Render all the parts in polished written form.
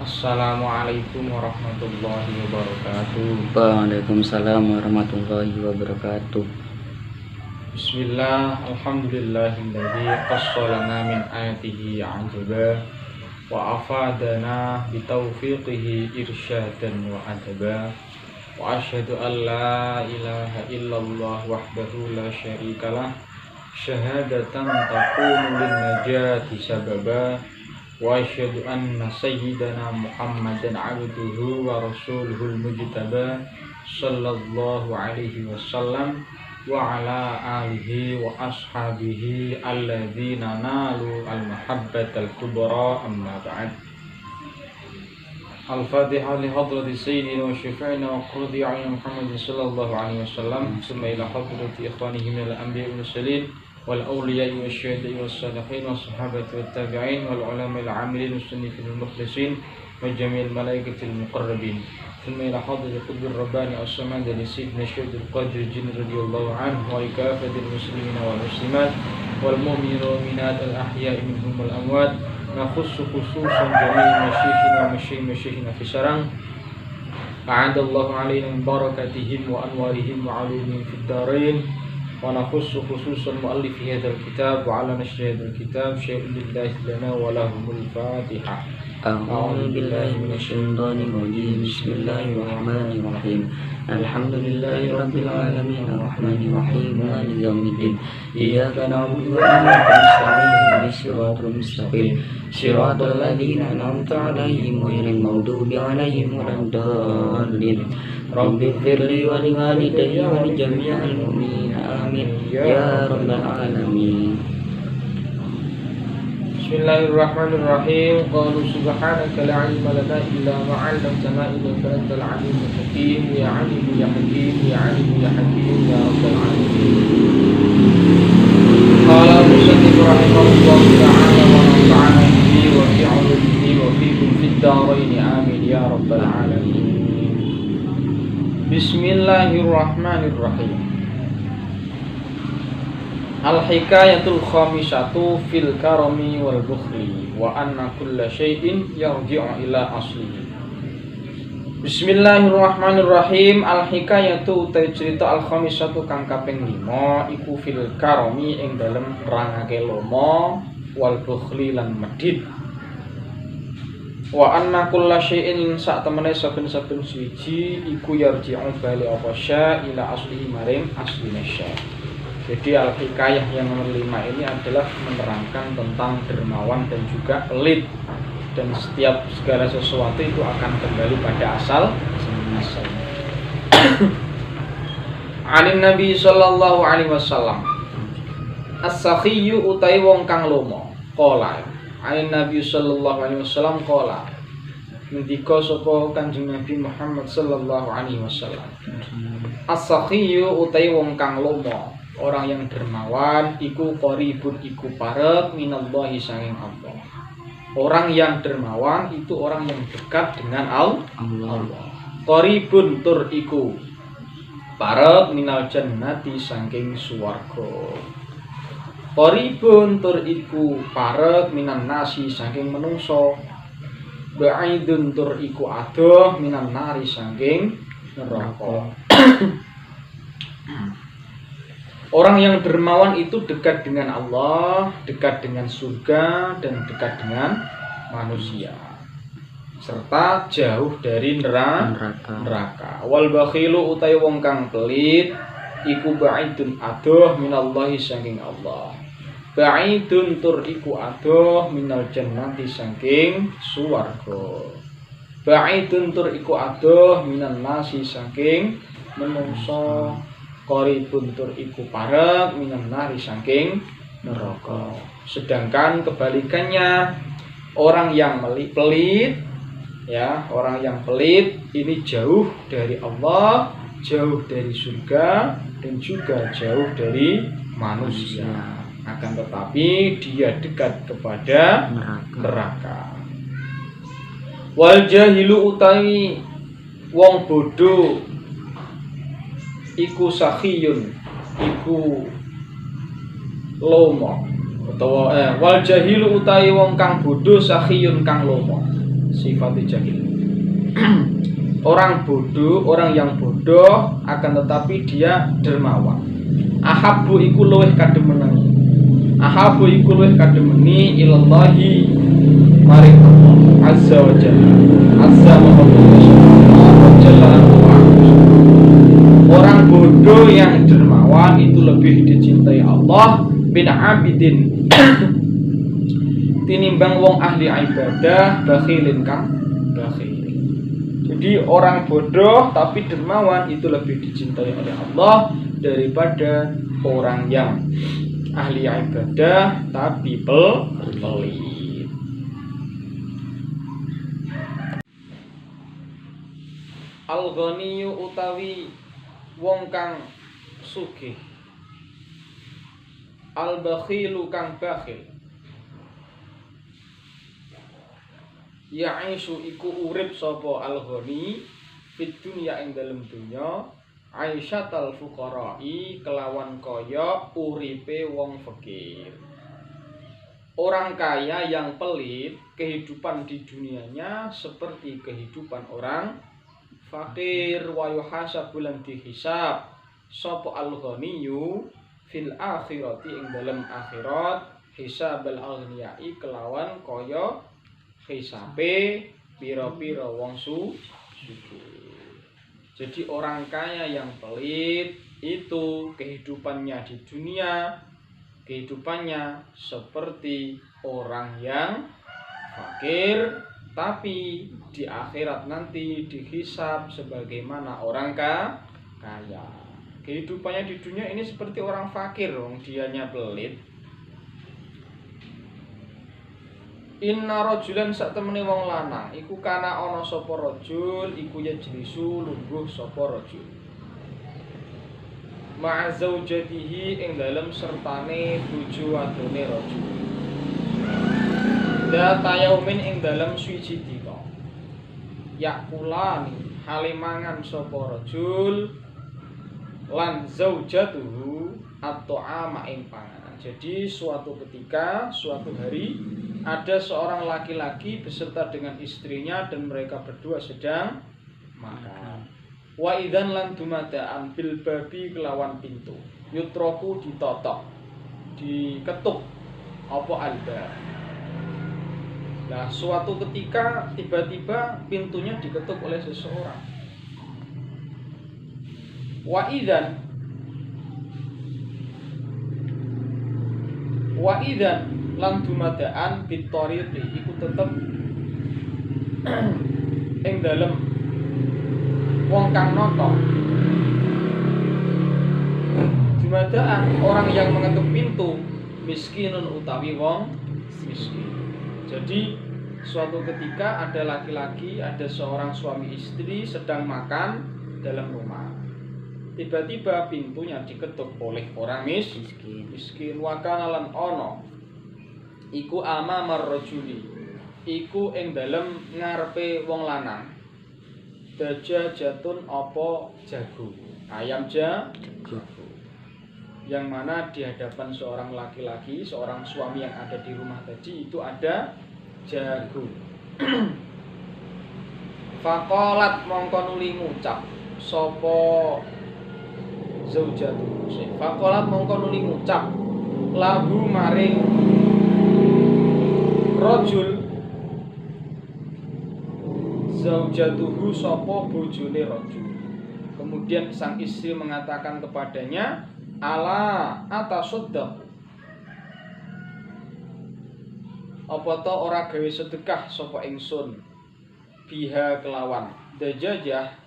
Assalamualaikum warahmatullahi wabarakatuh. Waalaikumsalam warahmatullahi wabarakatuh. Bismillah, alhamdulillahilladzi qassalana min ayatihi ajaba wa afadana bitaufiqihi irsyadan wa adaba wa asyhadu an la ilaha illallah wahdahu la syarikalah syahadatan takunu lin najati sababa wa asyhadu anna sayyidana Muhammadan abduhu wa rasuluhul mujtaba sallallahu alaihi wasallam wa ala alihi wa ashabihi alladzina nalu al-mahabbatal kubra amma ba'd. Al-Fatihah li hadrati sayyidina wa syafi'ina wa qurrati a'yun Muhammad sallallahu alaihi wasallam summa ila hadrati ikhwanihi min al-anbiya'i wal mursalin wal awliya'i wasyuhada'i was-salihin was sahabati wat tabi'in wal ulama'il 'amilin was-sunnifil mukhlisin wa jami'il malaikatil muqarrabin. ثم إلى حضرة القطب الرباني الصمد لسيدنا الشيخ القادر الجن رضي الله عنه وكافة المسلمين والمسلمات والمؤمنين والمؤمنات الأحياء منهم والأموات نخص خصوصا جميع مشايخنا ومشايخنا في شرع أعاد الله علينا من بركاتهم وأنوارهم وعلومهم في الدارين ونخص خصوصا مؤلف هذا الكتاب وعلى نشر هذا الكتاب شيء لله لنا ولهم الفاتحة. أعوذ بالله من الشيطان الرجيم. بسم الله الرحمن الرحيم. الحمد لله رب العالمين الرحمن الرحيم مالك يوم الدين إياك نعبد وإياك نستعين اهدنا الصراط المستقيم صراط الذين أنعمت عليهم غير المغضوب عليهم ولا الضالين رب اغفر لي ولوالدي ولجميع المؤمنين آمين يا رب العالمين. Bismillahirrahmanirrahim. Qalu subhanaka la ilma lana illa ma 'allamtana innaka antal 'alimul hakim. Ya 'alim ya hakim ya 'alim ya hakim ya rabbal alamin. Qala musannif rahimahullah ta'ala wa nafa'ana bihi wa fi 'ulumihi wa fikum fid dharain amin ya rabbal alamin. Bismillahirrahmanirrahim. Al-hikayatul khamisatu fil karami wal bukhli wa anna kulla syai'in yarji'u ila aslihi. Bismillahirrahmanirrahim. Al-hikayatu utai cerita al-khamisatu kang kaping 5 iku fil karami ing dalem rangake lomo wal bukhli lan medhit. Wa anna kulla syai'in sak temene saben-saben suci iku yarji'u bali apa sya ila aslihi maring asline sya. Jadi al-hikayah yang nomor 5 ini adalah menerangkan tentang dermawan dan juga pelit, dan setiap segala sesuatu itu akan kembali pada asalnya. Anin Nabi sallallahu alaihi wasallam as-sakhiyyu utai wong kang lomo qala. Anin Nabi sallallahu alaihi wasallam qala ngendika sapa Kanjeng Nabi Muhammad sallallahu alaihi wasallam as-sakhiyyu utai wong kang lomo, orang yang dermawan iku qaribun iku parek minallahi sanging Allah. Orang yang dermawan itu orang yang dekat dengan Allah. Qaribun tur iku parek minal jannati sanging swarga. Qaribun tur iku parek minan nasi sanging menungso. Ba'idun tur iku adoh minan nari sanging neraka. Orang yang dermawan itu dekat dengan Allah, dekat dengan surga, dan dekat dengan manusia, serta jauh dari neraka. Wal bakhilu utai wong kang pelit iku ba'idun adoh minallahi saking Allah. Ba'idun tur iku adoh minal jannati saking suwarga. Ba'idun tur iku adoh minan nasi saking menungso. Qaribun tur iku parek minan nari saking neraka. Sedangkan kebalikannya, orang yang pelit ya, orang yang pelit ini jauh dari Allah, jauh dari surga, dan juga jauh dari manusia. Akan tetapi dia dekat kepada neraka. Wal jahilu utawi wong bodoh iku sakhiyun iku lomo utawa wal jahilu utawi wong kang bodho sakhiyun kang lomo. sifat jahil. Orang bodoh, orang yang bodoh akan tetapi dia dermawan. Ahabbu iku luwih kademenani. Ahabbu iku luwih kademeni ilallahi maring Allah azza wa jalla. Azza wa jalla. Orang bodoh yang dermawan itu lebih dicintai Allah bin abidin tinimbang wong ahli ibadah bakhilin kang bakhil. Jadi orang bodoh tapi dermawan itu lebih dicintai oleh Allah daripada orang yang ahli ibadah tapi pelit. Al-ghaniyu utawi wong kang sugih, al-bakhilu kang bakhil, ya'ishu iku urip sapa al-ghani fid dunya ing dalem dunya aisyatal fuqara'i kelawan kaya uripe wong fakir. Orang kaya yang pelit kehidupan di dunianya seperti kehidupan orang fakir. Wa yuhasabu lan dihisab sapa al-ghaniyu fil akhirati ing dalem akhirat hisabal aghniyai kelawan kaya hisabe pira-pira wong sugih. Jadi orang kaya yang pelit itu kehidupannya di dunia, kehidupannya seperti orang yang fakir, tapi di akhirat nanti dihisab sebagaimana orang kaya. Kehidupannya di dunia ini seperti orang fakir, dianya pelit. Inna rajulan sak temene wong lanang iku kana ana sapa rajul iku yajlisu lungguh sapa rajul ma'a zaujatihi ing dalem sertane bojo wadone rajul da tayaumin ing dalem suci dina yakulani halimangan sapa rajul lan zaujatuhu at-ta'ama ing panganan. Jadi suatu ketika, suatu hari ada seorang laki-laki beserta dengan istrinya dan mereka berdua sedang makan. Wa idzan lan dumadaan bil babi kelawan pintu. Yutroku ditotok, diketuk apa alba. Nah, suatu ketika tiba-tiba pintunya diketuk oleh seseorang. Wa idzan lan dumadaan bitariqi iku tetep ing dalem wong kang nata. Dumadaan orang yang mengetuk pintu miskinun utawi wong miskin. Jadi suatu ketika ada laki-laki, ada seorang suami istri sedang makan dalam rumah. Tiba-tiba pintunya diketuk oleh orang miskin. Wa kana lan ana iku amamar rajuli iku ing dalem ngarepe wong lanang dajajatun apa jago ayam jago yang mana di hadapan seorang laki-laki, seorang suami yang ada di rumah tadi itu ada jago. Faqalat mongko nuli ngucap sapa zaujatu. Faqalat mongko nuli ngucap lahu maring rajul zaujatuhu sapa bojone rajul. Kemudian sang istri mengatakan kepadanya, ala atasaddaq, apa to ora gawe sedekah sapa ingsun biha kelawan dajajah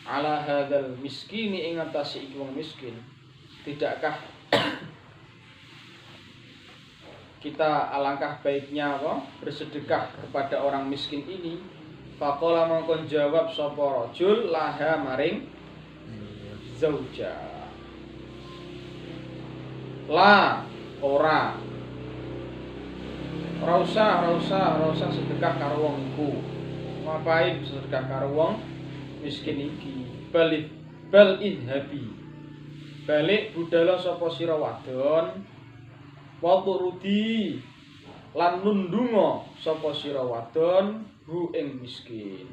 ala hadzal miskini ing atase iki wong miskin. Tidakkah kita alangkah baiknya bersedekah kepada orang miskin ini? Faqala mongkon jawab sapa rajul laha maring zauja, la ora usah sedekah karo wong iku. Ngapain sedekah karo wong miskin iki? Bal idhabi, balik budala sapa sira wadon, wa turudi lan nundunga sapa sira wadon hu ing miskin.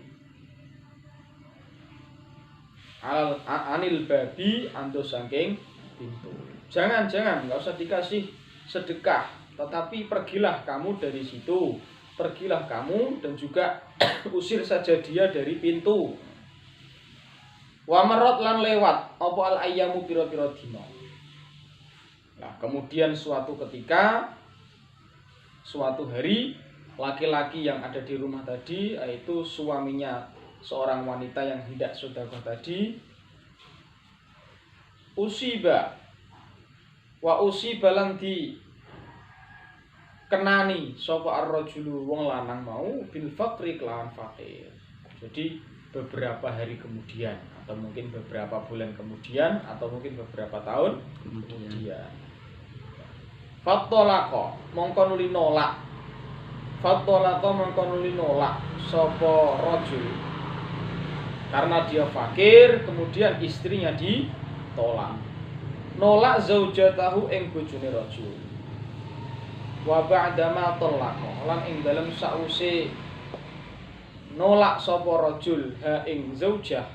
Anil babi antus saking pintu. Jangan, nggak usah dikasih sedekah, tetapi pergilah kamu dari situ. Pergilah kamu dan juga usir saja dia dari pintu. Wa marot lan lewat apa al ayyamu pira-pira dina. Nah, kemudian suatu ketika, suatu hari, laki-laki yang ada di rumah tadi, yaitu suaminya seorang wanita yang hendak sedekah tadi, usiba lan di kenani sapa ar-rajulu wong lanang mau bil faqri kelawan fakir. Jadi beberapa hari kemudian, atau mungkin beberapa bulan kemudian, atau mungkin beberapa tahun kemudian. Fatolako mongko nuli nolak. Fatolako mongko nuli nolak sapa rajul. Karena dia fakir, kemudian istrinya ditolak. Nolak zaujatahu ing bojone rajul. Wa ba'da ma talaqo lan ing dalem sause nolak sapa rajul ha ing zaujah.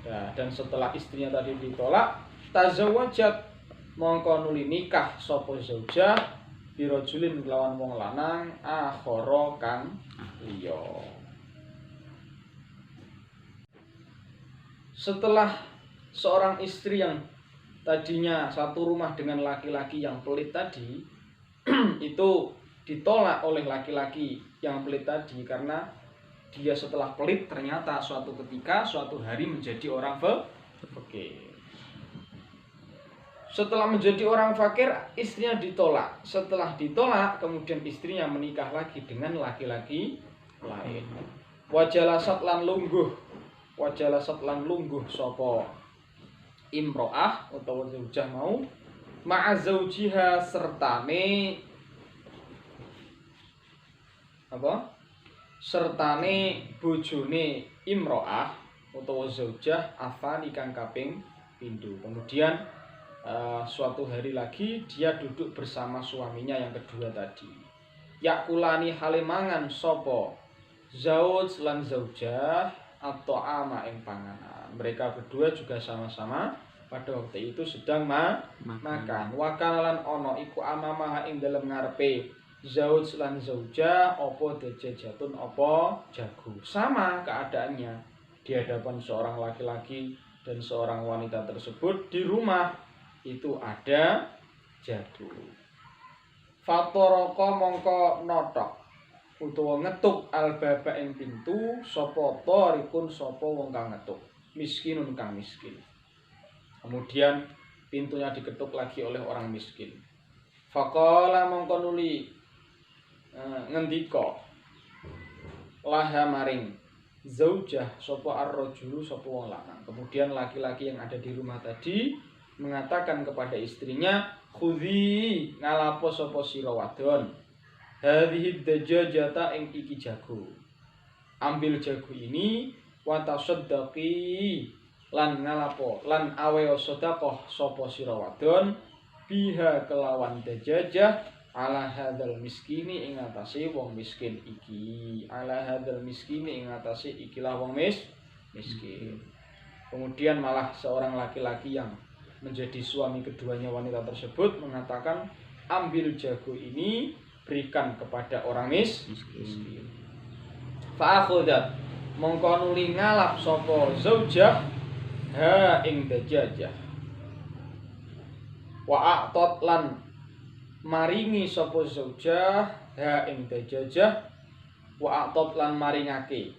Nah, dan setelah istrinya tadi ditolak, tazawwajat mongko nuli nikah sapa zaujah bi rajulin lawan wong lanang akhara kang liya. Setelah seorang istri yang tadinya satu rumah dengan laki-laki yang pelit tadi itu ditolak oleh laki-laki yang pelit tadi karena dia setelah pelit ternyata suatu ketika, suatu hari menjadi orang fakir. Setelah menjadi orang fakir, istrinya ditolak. Setelah ditolak, kemudian istrinya menikah lagi dengan laki-laki lain. Wajalasat lan lungguh sapa imro'ah utawa zaujah mau ma'a zaujiha sertane bojone imro'ah utawa zaujah afani kang kaping pindho. Kemudian suatu hari lagi dia duduk bersama suaminya yang kedua tadi. Yakulani halemangan sapa zauj lan zaujah atau ama ing panganan. Mereka berdua juga sama-sama pada waktu itu sedang makan. Wakanalan ono iku amamaha ing dalem ngarepe zauj lan zaujah apa dajajatun apa jago. Sama keadaannya di hadapan seorang laki-laki dan seorang wanita tersebut. Di rumah itu ada jago. Fatoroko mongko notok utawa ngetuk albaba ing pintu sapa tarikun sapa wong kang ngetuk miskinun kang miskin. Kemudian pintunya diketuk lagi oleh orang miskin. Faqala mongko nuli ngendika laha maring zaujah sapa ar-rajulu sapa wong lanang. Kemudian laki-laki yang ada di rumah tadi mengatakan kepada istrinya, khudhi ngalapo sapa sira wadon hadhihi dajajata ing iki jago. Ambil jago ini wa tasaddaqi lan ngalapo lan awe sedekah sapa sira wadon biha kelawan dajajah ala hadzal miskini ing atase wong miskin iki. Ala hadzal miskini ing atase ikilah wong miskin. Kemudian malah seorang laki-laki yang menjadi suami keduanya wanita tersebut mengatakan, ambil jago ini berikan kepada orang miskin. Fa akhudat mongko nuli ngalap sapa zaujah ha ing dajajah. Wa a'tat lan maringi sapa zaujah ha ing dajajah. Wa a'tat lan maringake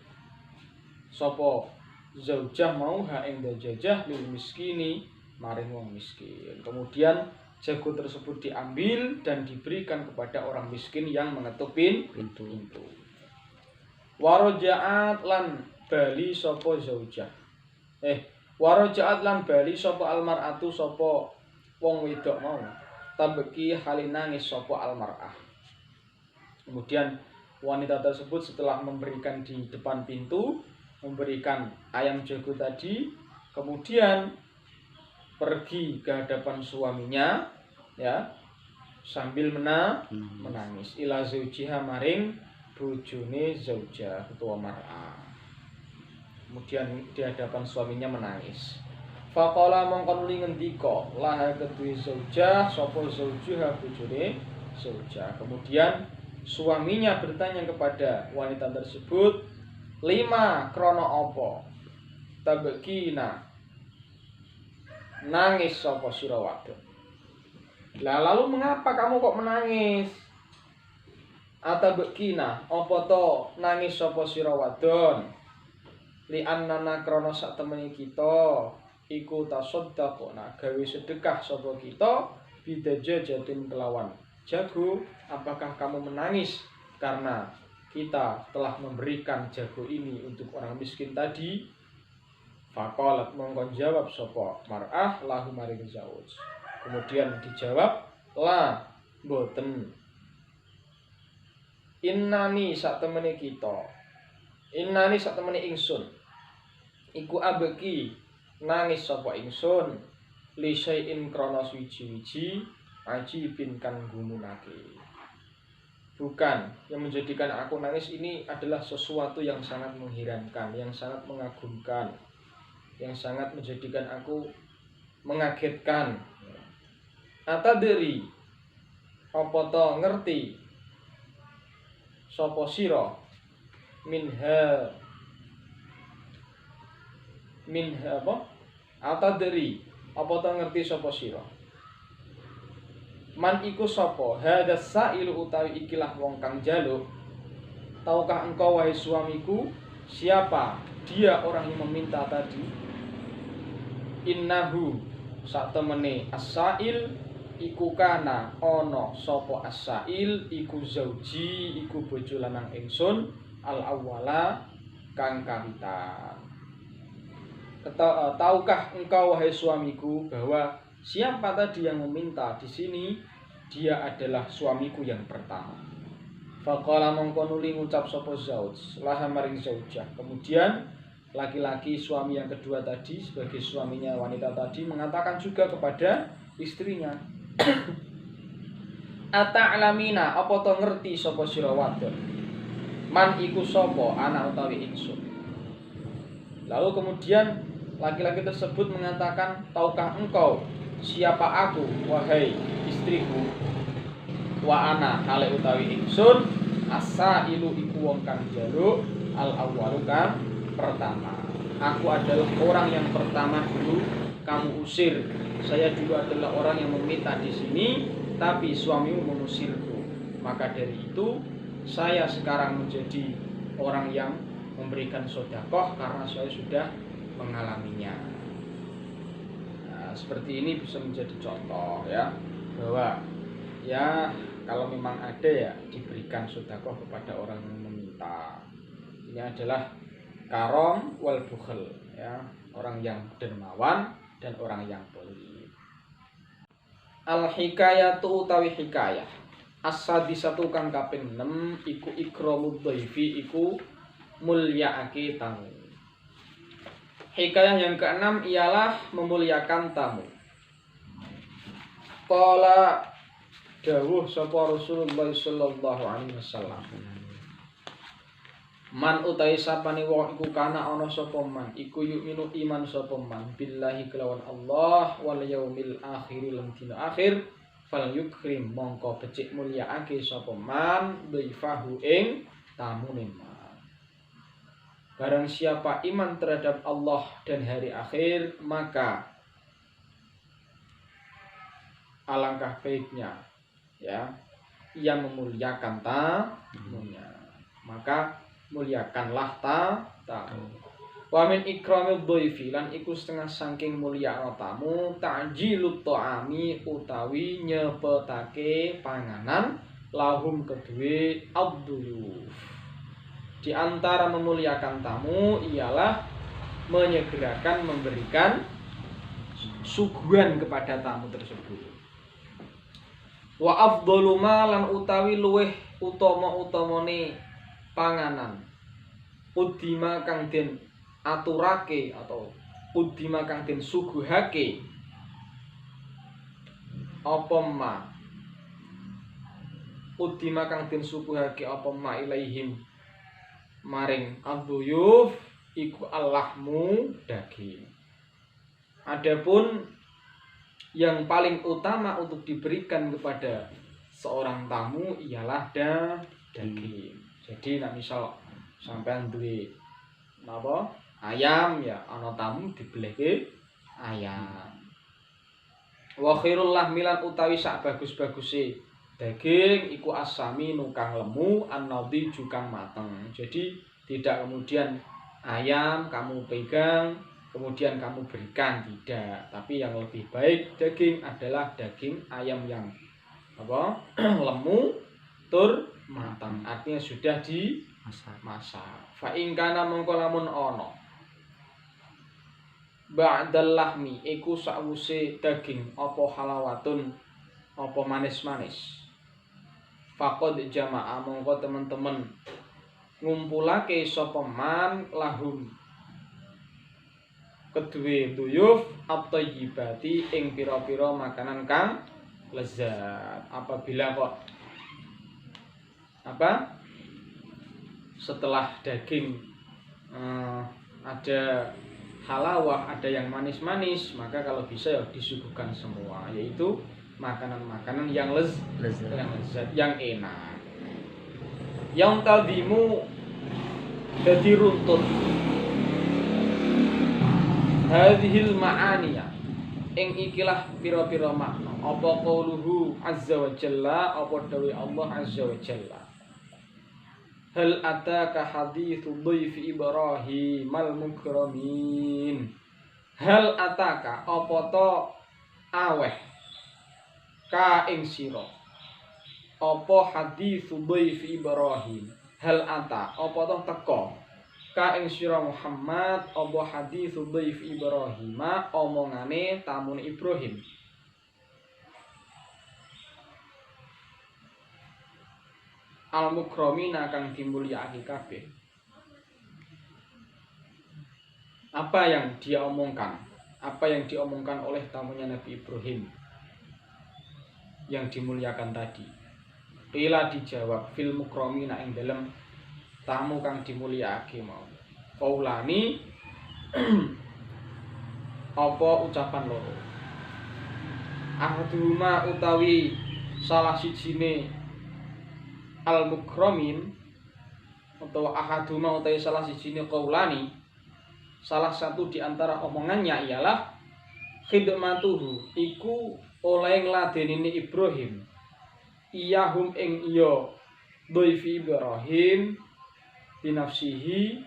sapa zaujah mau ha ing dajajah lil miskini maring wong miskin. Kemudian jago tersebut diambil dan diberikan kepada orang miskin yang mengetuk pintu. Warajaat lan bali sapa zaujah. Warajaat lan bali sapa almar'atu sapa wong wedok mau. Tabeki halinangis sapa almar'ah. Kemudian wanita tersebut setelah memberikan di depan pintu, memberikan ayam jago tadi, kemudian pergi ke hadapan suaminya, ya, sambil menangis. Ila zaujiha maring bojone zaujah utawa mar'ah. Kemudian di hadapan suaminya menangis. Faqala mongkon nuli ngendika laha kedue zaujah sapa zaujuha bojone zaujah. Kemudian suaminya bertanya kepada wanita tersebut, lima krono apa tabekina nangis sapa sira wadon. Lah lalu mengapa kamu kok menangis? Atabekina apa to nangis sapa sira wadon? Li annana krono sak temene kita iku tasaddaqna gawe sedekah sapa kita bidajajatin kelawan jago. Apakah kamu menangis karena kita telah memberikan jago ini untuk orang miskin tadi? Faqalat mongkon jawab sapa mar'ah lahu maring zauj. Kemudian dijawab la boten. Innani sak temene kita, innani sak temene ingsun iku abeki nangis sapa ingsun li syai'in krana suwiji-wiji ajibin kang gumunake. Bukan, yang menjadikan aku nangis ini adalah sesuatu yang sangat mengherankan, yang sangat mengagumkan, yang sangat menjadikan aku mengagetkan. Atadri apa to ngerti sapa sira minha apa? Atadri apa to ngerti sapa sira man iku sapa hadas sailu utawi ikilah wong kang jaluk. Tahukah engkau wahai suamiku siapa dia orang yang meminta tadi? Innahu sak temene as-sail iku kana ana sapa as-sail iku zauji iku bojo lanang ingsun al-awwala kang kawitan. Tahukah engkau wahai suamiku bahwa siapa tadi yang meminta di sini? Dia adalah suamiku yang pertama. Faqala mongko nuli ngucap sapa zauj laha maring zaujah. Kemudian laki-laki suami yang kedua tadi sebagai suaminya wanita tadi mengatakan juga kepada istrinya, ata'lamina apa to ngerti sapa sira wadon man iku sapa anak utawi ingsun. Lalu kemudian laki-laki tersebut mengatakan, tahukah engkau siapa aku wahai istriku? Wa ana hale utawi ingsun as-sailu iku wong kang jaluk al-awwalu kang pertama. Aku adalah orang yang pertama dulu kamu usir. Saya dulu adalah orang yang meminta di sini, tapi suamimu mengusirku. Maka dari itu saya sekarang menjadi orang yang memberikan sedekah karena saya sudah mengalaminya. Nah, seperti ini bisa menjadi contoh ya, bahwa ya kalau memang ada ya diberikan sedekah kepada orang yang meminta. Ini adalah karom wal bukhl ya, orang yang dermawan dan orang yang pelit. Al hikayatu utawi hikayah as-sadisatu kang kaping 6 iku ikramud dhaifi iku mulyaake tamu. Hikayah yang ke-6 ialah memuliakan tamu. Qala dawuh sapa Rasulullah sallallahu alaihi wasallam, man utai sapane wong iku kana ana sapa man iku yu'minu iman sapa man billahi kelawan Allah wal yaumil akhir lan dina akhir fal yukrim mongko becik mulyaake sapa man dhaifahu ing tamune man. Barang siapa iman terhadap Allah dan hari akhir, maka alangkah baiknya ya ia memuliakan tamunya. Maka muliakanlah tamu. Wa min ikramil dhaifi lan iku setengah saking mulyakno tamu ta'jilut ta'ami utawi nyepetake panganan lahum kedue abduyuf. Di antara memuliakan tamu ialah menyegerakan memberikan suguhan kepada tamu tersebut. Wa afdalu ma lan utawi luweh utama-utamane panganan udima kang den aturake atau udima kang den suguhake apa ma udima kang den suguhake apa ma ilaihim maring aduyuf iku allahmu daging. Adapun yang paling utama untuk diberikan kepada seorang tamu ialah daging. Jadi nek misal sampean duwe napa ayam ya ana tamu dibelehke ayam. Wa khairul lahmilan utawi sak bagus-baguse daging iku asami nukang lemu an-nadhi jukang mateng. Jadi tidak kemudian ayam kamu pegang kemudian kamu berikan, tidak, tapi yang lebih baik daging adalah daging ayam yang apa lemu tur matang, artinya sudah dimasak. Fa in kana mongko lamun ana ba'dal lahmi iku sakwuse daging apa halawatun apa manis-manis. Faqad jama'a mongko teman-teman ngumpulake sapa man lahum kedue duyuf at-thayyibati ing pira-pira makanan kang lezat. Apabila kok setelah daging ada halawah, ada yang manis-manis, maka kalau bisa ya disuguhkan semua, yaitu makanan-makanan yang lezat, yang enak. Yang tadimu jadi runtut hadhil ma'aniya ing ikilah pira-pira makna apa qauluhu azza wa jalla apa dawe Allah azza wa jalla hal ataka hadithu dhaifi Ibrahim al mukramin. Hal ataka apa to aweh ka ing sira apa hadithu dhaifi Ibrahim. Hal ata apa to teka ka ing sira Muhammad apa haditsu dhaif Ibrahim omongane tamun Ibrahim. Al-mukramina kang dimulyakake kabeh. Apa yang dia omongkan? Apa yang diomongkan oleh tamunya Nabi Ibrahim yang dimuliakan tadi? Qila dijawab fil mukramina ing dalem tamu kang dimulyakake mau. Qaulani apa ucapan loro. Ahaduma utawi salah sijine al-mukramin atau ahaduma utawi salah sijine qaulani, salah satu di antara omongannya ialah khidmatuhu iku oleh ngladenine Ibrahim iyahum ing iya dhaifi Ibrahim binafsihi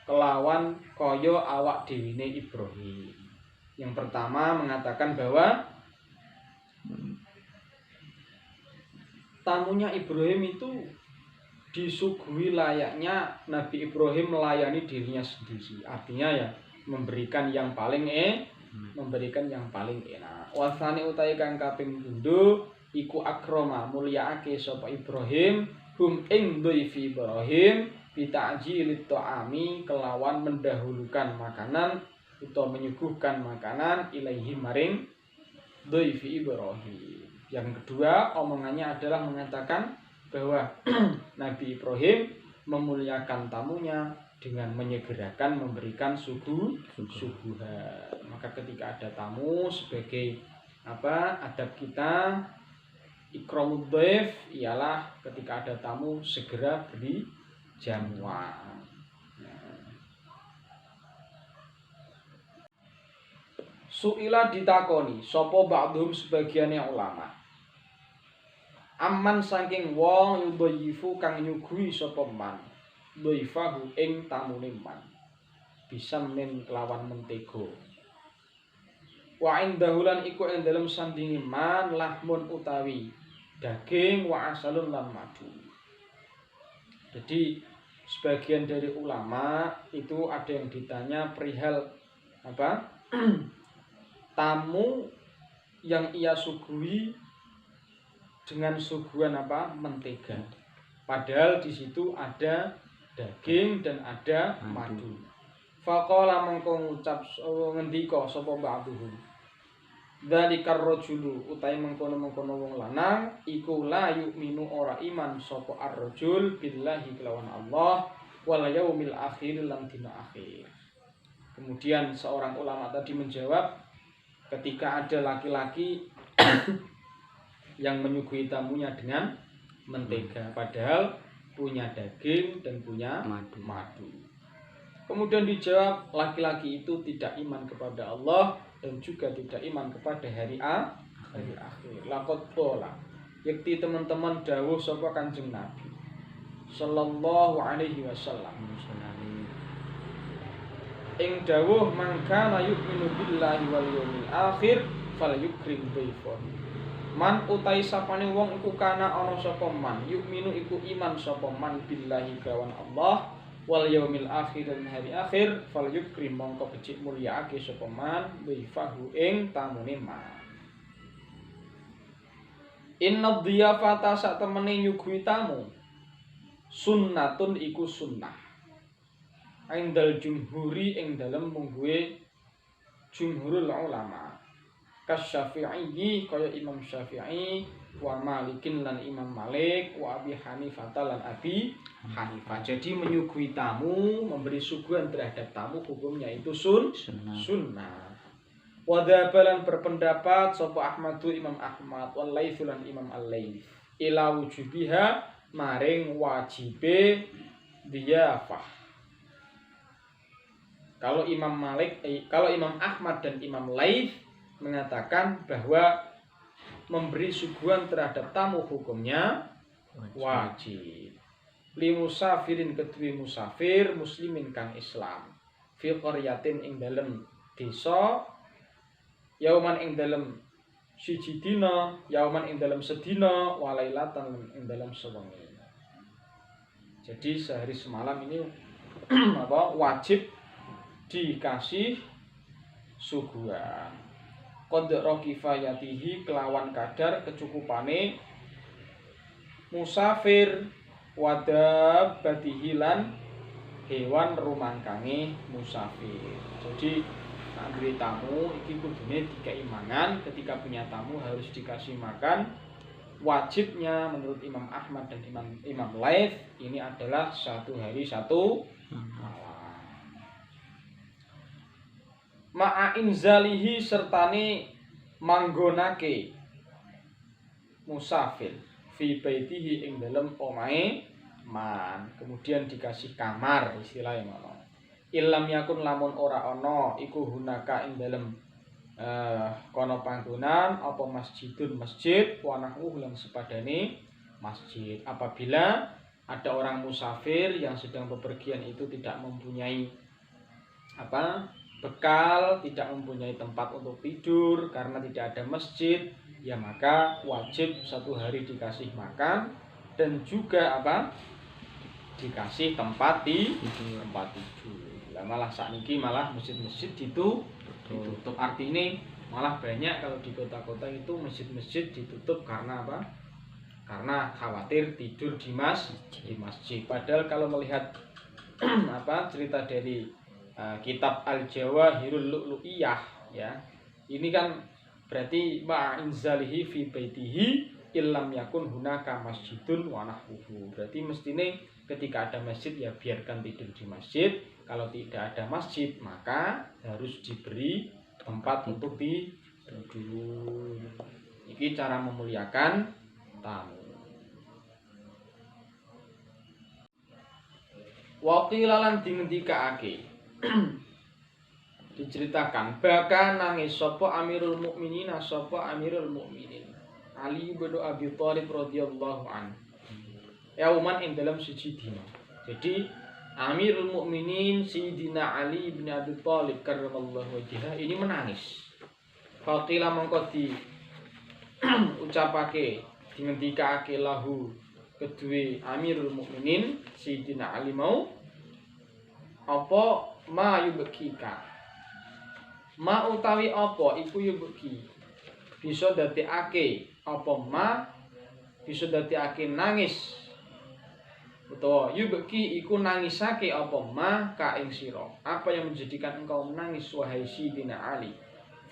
kelawan kaya awak dewine Ibrahim. Yang pertama mengatakan bahwa tamunya Ibrahim itu disuguhi layaknya Nabi Ibrahim melayani dirinya sendiri. Artinya ya memberikan yang paling enak. Wasani utahe kang kaping pindho iku akrama mulyaake sapa Ibrahim hum ing dhaifi Ibrahim bita'jilit ta'ami kelawan mendahulukan makanan atau menyuguhkan makanan ilaihi maring dhaifi Ibrahim. Yang kedua omongannya adalah mengatakan bahwa Nabi Ibrahim memuliakan tamunya dengan menyegerakan memberikan suguhan. Maka ketika ada tamu sebagai adab kita ikramud dhaif ialah ketika ada tamu segera beri jamuan. Suila ditakoni sapa ba'dhum sebagiannya ulama. Aman saking wong yudhayifu kang nyuguhi sapa man dhaifahu ing tamune man bisa men kelawan mentega. Wa indahulan iku ing dalem sandinge man lahmun utawi daging wa asalun lan madu. Jadi sebagian dari ulama itu ada yang ditanya perihal tamu yang ia suguhi dengan suguhan mentega. Padahal di situ ada daging dan ada madu. Faqala mengko ngucap ngendika sapa ba'dhum. Dzalikar rajulu utahe mengkono-mengkono wong lanang iku la yu'minu ora iman sapa ar-rajul billahi kelawan Allah wal yaumil akhir lan dina akhir. Kemudian seorang ulama tadi menjawab, ketika ada laki-laki yang menyuguhi tamunya dengan mentega padahal punya daging dan punya madu. Kemudian dijawab, laki-laki itu tidak iman kepada Allah dan juga tidak iman kepada hari akhir. Laqad qala, yakti teman-teman dawuh sapa Kanjeng Nabi sallallahu alaihi wasallam. Ing dawuh mangkana yu'minu billahi wal yaumil akhir falyukrim dhaifah. Man utai sapane wong iku kana ana sapa man yu'minu iku iman sapa man billahi kelawan Allah wal yaumil akhir dan hari akhir falyukrim mongko becik mulyaake sapa man dhaifahu ing tamune man. Inna dhiyafata sak temene nyuguhi tamu sunnatun iku sunnah. Indal jumhuri ing dalem mungguhe jumhurul ulama. Kasyafi'i kaya Imam Syafi'i wa Malikin lan Imam Malik wa Abi Hanifah lan Abi Hanifah. Jadi menyuguhi tamu, memberi suguhan terhadap tamu hukumnya itu sunnah. Wa dzabalan berpendapat sapa Ahmadu Imam Ahmad wal Laits lan Imam Al-Laits ila wujubiha maring wajibe dhiyafah. Kalau Imam Ahmad dan Imam Laits mengatakan bahwa memberi suguhan terhadap tamu hukumnya wajib. Li musafirin kedue musafir muslimin kang Islam. Fi qaryatin ing dalem desa yauman ing dalem siji dina, yauman ing dalem sedina, walailatan ing dalem sewengi. Jadi sehari semalam ini wajib dikasih suguhan. Qadra kifayatihi kelawan kadar kecukupane musafir wadab batihilan hewan rumangkange musafir. Jadi anggere tamu iki kudune dikai mangan, ketika punya tamu harus dikasih makan. Wajibnya menurut Imam Ahmad dan Imam Laits ini adalah 1 hari 1 malam. Ma'a inzalihi sertane manggonake musafir fi baitihi ing dalem omahe man, kemudian dikasih kamar istilahnya ngono. Illam yakun lamun ora ana iku hunaka ing dalem kono panggonan apa masjidun masjid wa nahu lan sepadane masjid. Apabila ada orang musafir yang sedang bepergian itu tidak mempunyai bekal, tidak mempunyai tempat untuk tidur karena tidak ada masjid, ya maka wajib 1 hari dikasih makan dan juga dikasih tempat tidur. Lah malah sakniki malah masjid-masjid ditutup. Artinya malah banyak kalau di kota-kota itu masjid-masjid ditutup karena apa? Karena khawatir tidur di masjid. Padahal kalau melihat cerita dari kitab Al-Jawahirul Lu'lu'iyah ya. Ini kan berarti ma'inzalihi fi baitihi illam yakun hunaka masjidun wa nahwuhu. Berarti mestine ketika ada masjid ya biarkan tidur di masjid. Kalau tidak ada masjid maka harus diberi tempat untuk tidur. Ini cara memuliakan tamu. Wa qila lan dingendikaake diceritakan bahkan nangis sapa Amirul Mukminin Ali bin Abi Thalib radhiyallahu anhu yauman ing dalam siji dina. Jadi Amirul Mukminin Sayyidina Ali bin Abi Thalib karramallahu wajhah ini menangis. Faqila mongko di ucapake dingendikake lahu kedue Amirul Mukminin Sayyidina Ali mau apa ma yubkika ma utawi apa iku yubki bisa dadekake apa ma bisa dadekake nangis utawa yubki iku nangisake apa ma ka ing sira apa yang menjadikan engkau menangis wahai Sayyidina Ali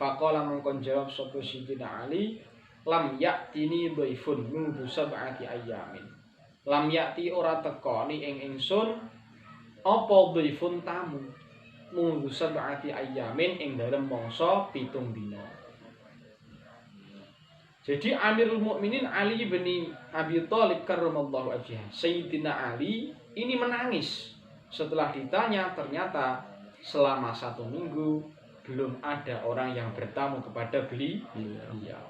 Faqala mongkon jawab sapa Sidina Ali, lam ya'tini dhaifun mundu sab'ati ayyamin. Lam ya'ti ora teka ni ing ingsun apa dhaifun tamu mundu sab'ati ayyamin ing dalem mangsa 7 dina. Jadi Amirul Mukminin Ali bin Abi Thalib karramallahu wajhah, Sayyidina Ali ini menangis setelah ditanya ternyata selama 1 minggu belum ada orang yang bertamu kepada beliau.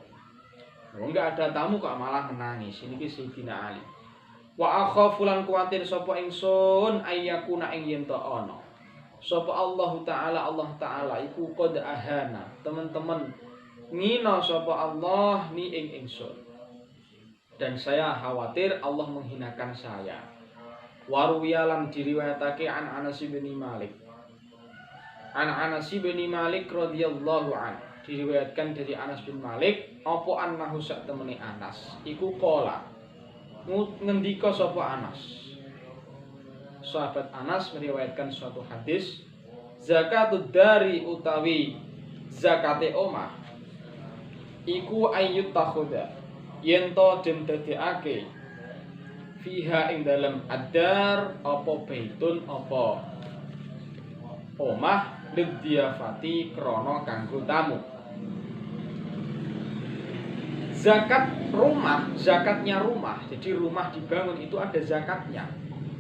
Enggak ada tamu kok malah menangis. Ini ki Sayyidina Ali. Wa akhafu lan kuwatir sapa ingsun ayyakuna ing yen ta ana. Sapa Allah Taala iku qad ahana, teman-teman ngina sapa Allah ni ing ingsun. Dan saya khawatir Allah menghinakan saya. Waruwiyalan diriwayatake an Anas bin Malik. An Anas bin Malik radhiyallahu an. Diriwayatkan dari Anas bin Malik apa annahu sak temene Anas iku qala ngendika sapa Anas. Sahabat Anas meriwayatkan suatu hadis, zakatud dari utawi zakate omah iku ayyut takhuda yen to den dadekake fiha ing dalam adar apa baitun apa omah lidiyafati krana kanggo tamu. Zakat rumah, zakatnya rumah. Jadi rumah dibangun itu ada zakatnya.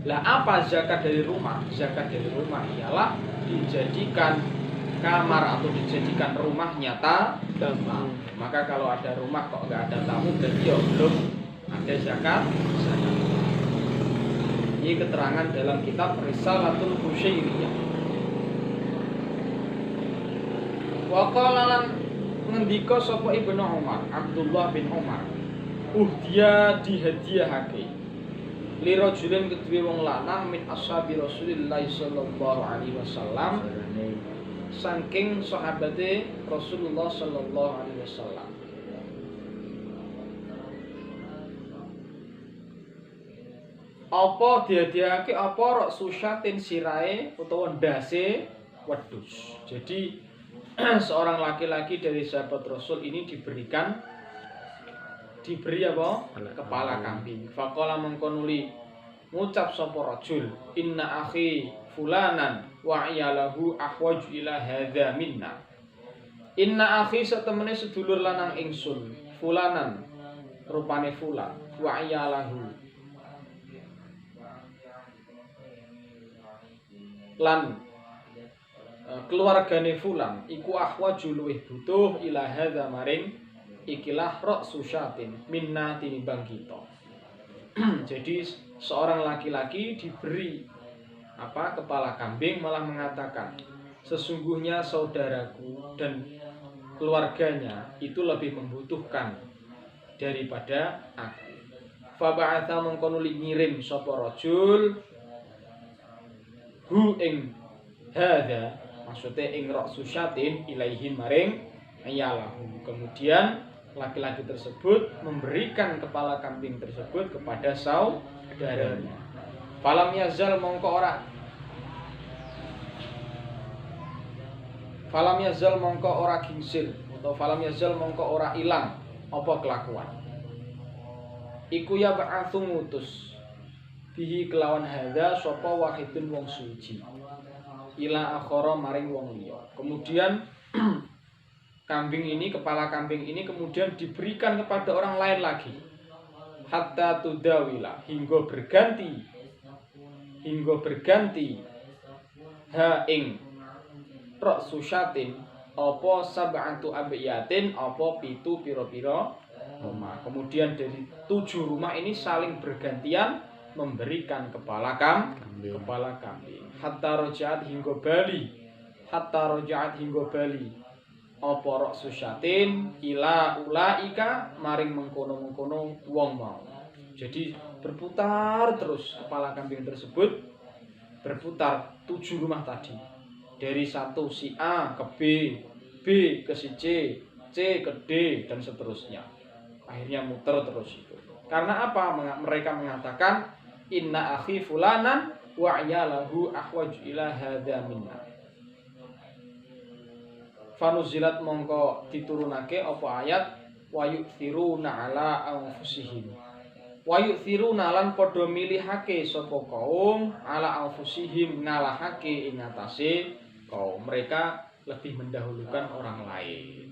Lah apa zakat dari rumah? Zakat dari rumah ialah dijadikan kamar atau dijadikan rumahnya tamu. Maka kalau ada rumah kok nggak ada tamu berarti ya belum ada zakat. Ini keterangan dalam kitab Risalatul Qusyairiyah. Wa qala lan ngendika sapa Ibnu Umar, Abdullah bin Umar, dia dihadiahake li rajulin kedue wong lanang min ashabi Rasulillah sallallahu alaihi wasallam saking sahabate Rasulullah sallallahu alaihi wasallam. Apa dihadiahake apa rok susyatin sirae utawa ndase wedhus. Jadi seorang laki-laki dari sahabat Rasul ini diberi apa? Kepala kambing. Faqala mengkonuli ngucap sapa rajul, inna akhi fulanan wa iyalahu ahwaju ila hadza minna. Inna akhi satemene sedulur lanang ingsun, fulanan rupane fulan, wa iyalahu lan keluargane fulan iku ahwaju luwih butuh ila hadza maring ikilah ra'su syatin minna tinimbang kita. Jadi seorang laki-laki diberi kepala kambing malah mengatakan sesungguhnya saudaraku dan keluarganya itu lebih membutuhkan daripada aku. Fa ba'atha mengkonuli ngirim sapa rajul hu ing hadza, maksudnya ing ra'su syatin ilaihi maring ayalahu. Kemudian laki-laki tersebut memberikan kepala kambing tersebut kepada saudaranya. Falam yazal mongko ora gingsir atau falam yazal mongko ora ilang apa kelakuan. Iku ya ba'atsu ngutus bihi kelawan hadza sapa wahidun wong suci ila akhara maring wong liya. Kemudian kepala kambing ini kemudian diberikan kepada orang lain lagi. Hatta tudawila hingga berganti ha ing ra'su syatin apa sab'atu abiyatin apa 7 pira-pira rumah. Kemudian dari 7 rumah ini saling bergantian memberikan kepala kambing. Hatta rojaat hingga bali apa ra'su syatin ila ulaika maring mengkono-mengkono wong mau. Jadi berputar terus kepala kambing tersebut, berputar 7 rumah tadi. Dari satu si A ke B, B ke si C, C ke D dan seterusnya. Akhirnya muter terus itu. Karena apa? Mereka mengatakan inna akhi fulanan wa iyalahu ahwaju ila hadza minna. fanuzilat mongko diturunake apa ayat wa yu'thiruna ala anfusihim wa yu'thiruna lan padha milihake sapa kaum ala anfusihim ngalahake ing atase kaum mereka lebih mendahulukan orang lain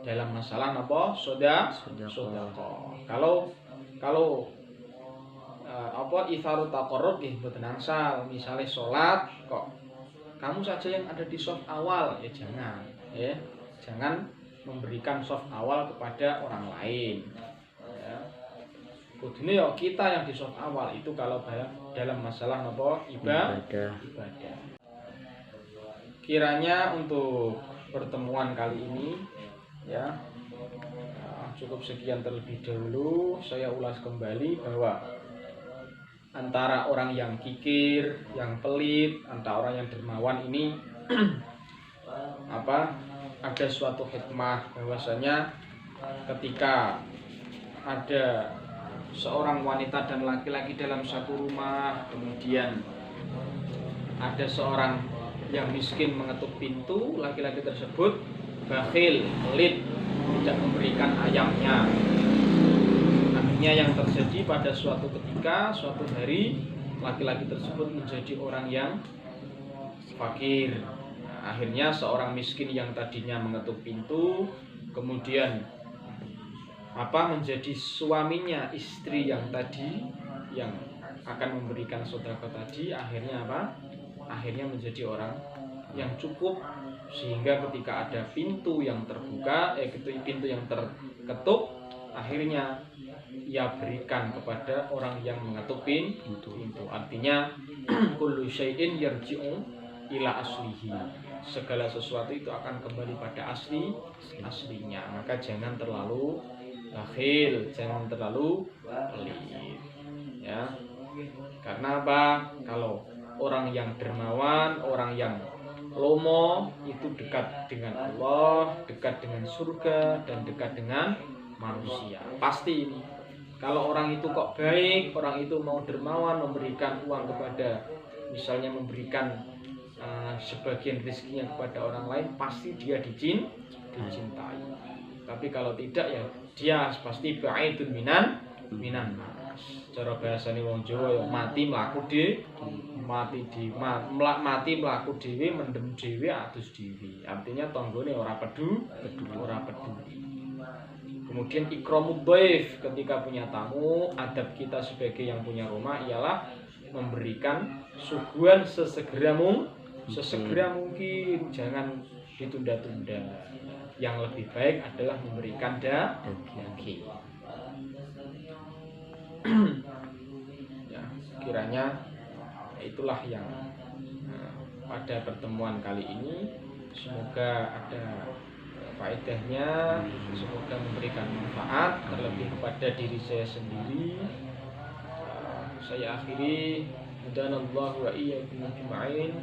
dalam masalah apa sedekah. Kalau itharu taqarrub nggih mboten angsal, misale salat kok kamu saja yang ada di shaf awal ya jangan ya. Jangan memberikan shaf awal kepada orang lain. Ya. Kudune ya kita yang di shaf awal itu kalau dalam masalah apa ibadah. Kiranya untuk pertemuan kali ini ya cukup sekian terlebih dahulu. Saya ulas kembali bahwa antara orang yang kikir, yang pelit, antara orang yang dermawan ini ada suatu hikmah bahwasanya ketika ada seorang wanita dan laki-laki dalam satu rumah, kemudian ada seorang yang miskin mengetuk pintu, laki-laki tersebut bakhil, pelit, tidak memberikan ayamnya. Akhirnya yang terjadi pada suatu ketika, suatu hari, laki-laki tersebut menjadi orang yang fakir. Nah, akhirnya seorang miskin yang tadinya mengetuk pintu, kemudian menjadi suaminya istri yang tadi yang akan memberikan sedekah tadi, akhirnya akhirnya menjadi orang yang cukup, sehingga ketika ada pintu yang terbuka, pintu yang terketuk, akhirnya ia berikan kepada orang yang mengetuk pintu. Artinya kullu syai'in yarji'u ila aslihi. Segala sesuatu itu akan kembali pada aslinya. Maka jangan terlalu bakhil, jangan terlalu pelit. Ya. Karena apa? Kalau orang yang dermawan, orang yang lomo itu dekat dengan Allah, dekat dengan surga, dan dekat dengan manusia. Pasti ini. Kalau orang itu kok baik, orang itu mau dermawan, memberikan uang kepada, misalnya memberikan sebagian rezekinya kepada orang lain, pasti dia dicintai. Tapi kalau tidak ya dia pasti ba'idun minan nas. Cara bahasane wong Jawa ya mati mlaku mlaku dhewe, mendem dhewe, adus dhewe. Artinya tanggane ora peduli. Kemudian ikramud dhaif, ketika punya tamu, adab kita sebagai yang punya rumah ialah memberikan suguhan sesegera mungkin, jangan ditunda-tunda. Yang lebih baik adalah memberikan daging. Ya, kiranya itulah yang pada pertemuan kali ini semoga ada faedahnya, semoga memberikan manfaat terlebih kepada diri saya sendiri. Saya akhiri, mudanallahu wa iyyakum ajma'in.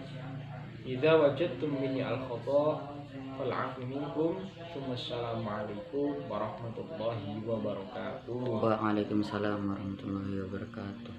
Idza wajadtum minni al-khata' fal'afu minkum. Assalamualaikum warahmatullahi wabarakatuh. Waalaikumsalam warahmatullahi wabarakatuh.